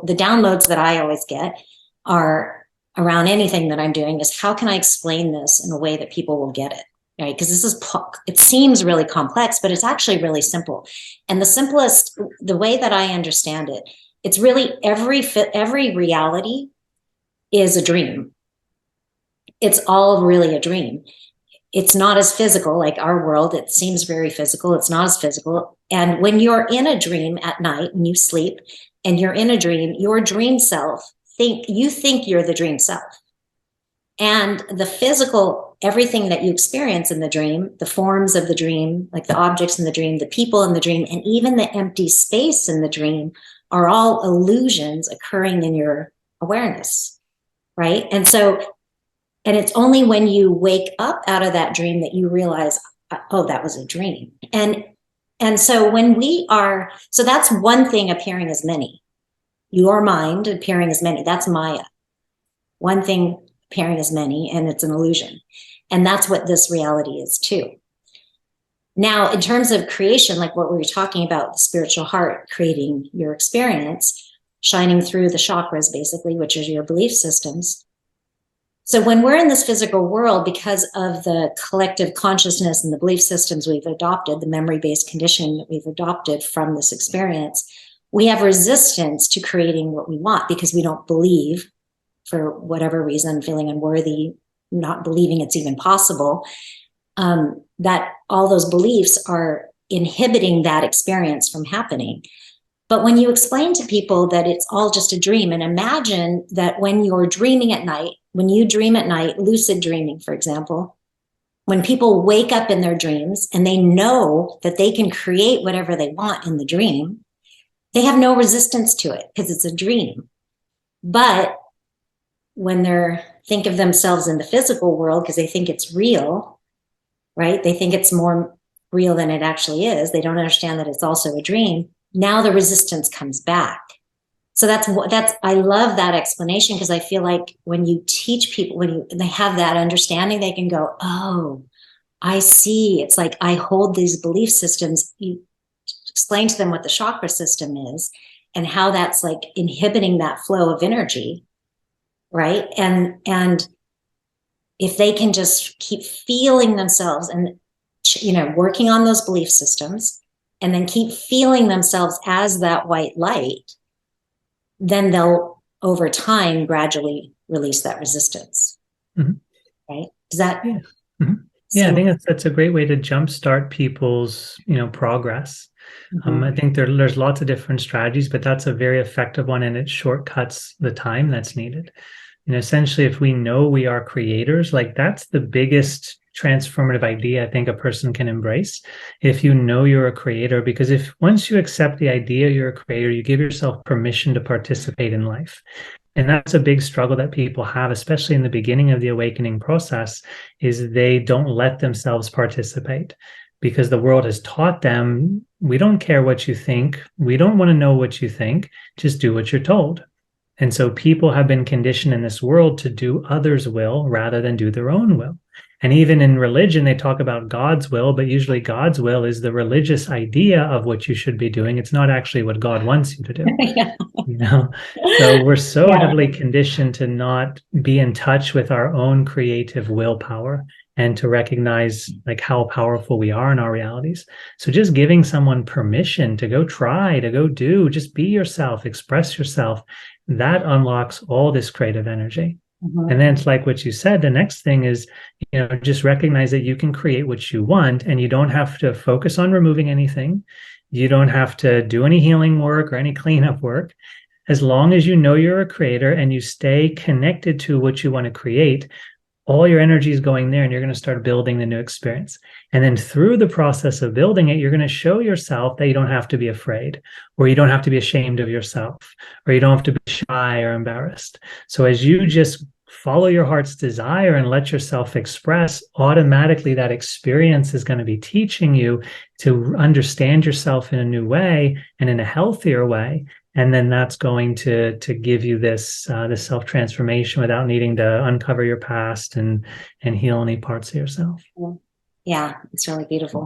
the downloads that I always get are around anything that I'm doing is how can I explain this in a way that people will get it, right? Because it seems really complex, but it's actually really simple. And the way that I understand it, it's really every reality is a dream. It's all really a dream. It's not as physical, like our world. It seems very physical. It's not as physical. And when you're in a dream at night, when you sleep and you're in a dream, your dream self think you're the dream self. And the physical, everything that you experience in the dream, the forms of the dream, like the objects in the dream, the people in the dream, and even the empty space in the dream are all illusions occurring in your awareness, right? And it's only when you wake up out of that dream that you realize, oh, that was a dream. And so so that's one thing appearing as many. Your mind appearing as many, that's Maya. One thing appearing as many, and it's an illusion. And that's what this reality is too. Now, in terms of creation, like what we were talking about, the spiritual heart creating your experience, shining through the chakras, basically, which are your belief systems. So when we're in this physical world, because of the collective consciousness and the belief systems we've adopted, the memory-based conditioning that we've adopted from this experience, we have resistance to creating what we want because we don't believe, for whatever reason, feeling unworthy, not believing it's even possible, that all those beliefs are inhibiting that experience from happening. But when you explain to people that it's all just a dream, and imagine that when you're dreaming at night, when you dream at night, lucid dreaming, for example, when people wake up in their dreams and they know that they can create whatever they want in the dream, they have no resistance to it because it's a dream. But when they think of themselves in the physical world because they think it's real, right? They think it's more real than it actually is. They don't understand that it's also a dream. Now the resistance comes back. So I love that explanation because I feel like when you teach people, when they have that understanding, they can go, oh, I see. It's like I hold these belief systems. You explain to them what the chakra system is and how that's like inhibiting that flow of energy, right? And if they can just keep feeling themselves and, working on those belief systems and then keep feeling themselves as that white light, then they'll, over time, gradually release that resistance. Mm-hmm. Right? Does that? Yeah. Mm-hmm. Yeah, I think that's a great way to jumpstart people's, progress. Mm-hmm. I think there's lots of different strategies, but that's a very effective one, and it shortcuts the time that's needed. Essentially, if we know we are creators, like that's the biggest transformative idea I think a person can embrace. If you know you're a creator, because once you accept the idea you're a creator, you give yourself permission to participate in life. And that's a big struggle that people have, especially in the beginning of the awakening process, is they don't let themselves participate because the world has taught them, we don't care what you think. We don't want to know what you think. Just do what you're told. And so people have been conditioned in this world to do others' will rather than do their own will. And even in religion, they talk about God's will, but usually God's will is the religious idea of what you should be doing. It's not actually what God wants you to do. Yeah. So we're so heavily conditioned to not be in touch with our own creative willpower and to recognize like how powerful we are in our realities. So just giving someone permission to go try, to go do, just be yourself, express yourself, that unlocks all this creative energy. Mm-hmm. And then it's like what you said, the next thing is, just recognize that you can create what you want and you don't have to focus on removing anything. You don't have to do any healing work or any cleanup work. As long as you know you're a creator and you stay connected to what you want to create, all your energy is going there and you're going to start building the new experience. And then through the process of building it, you're going to show yourself that you don't have to be afraid, or you don't have to be ashamed of yourself, or you don't have to be shy or embarrassed. So as you just follow your heart's desire and let yourself express, automatically that experience is going to be teaching you to understand yourself in a new way and in a healthier way. And then that's going to give you this self-transformation without needing to uncover your past and heal any parts of yourself. Yeah, it's really beautiful.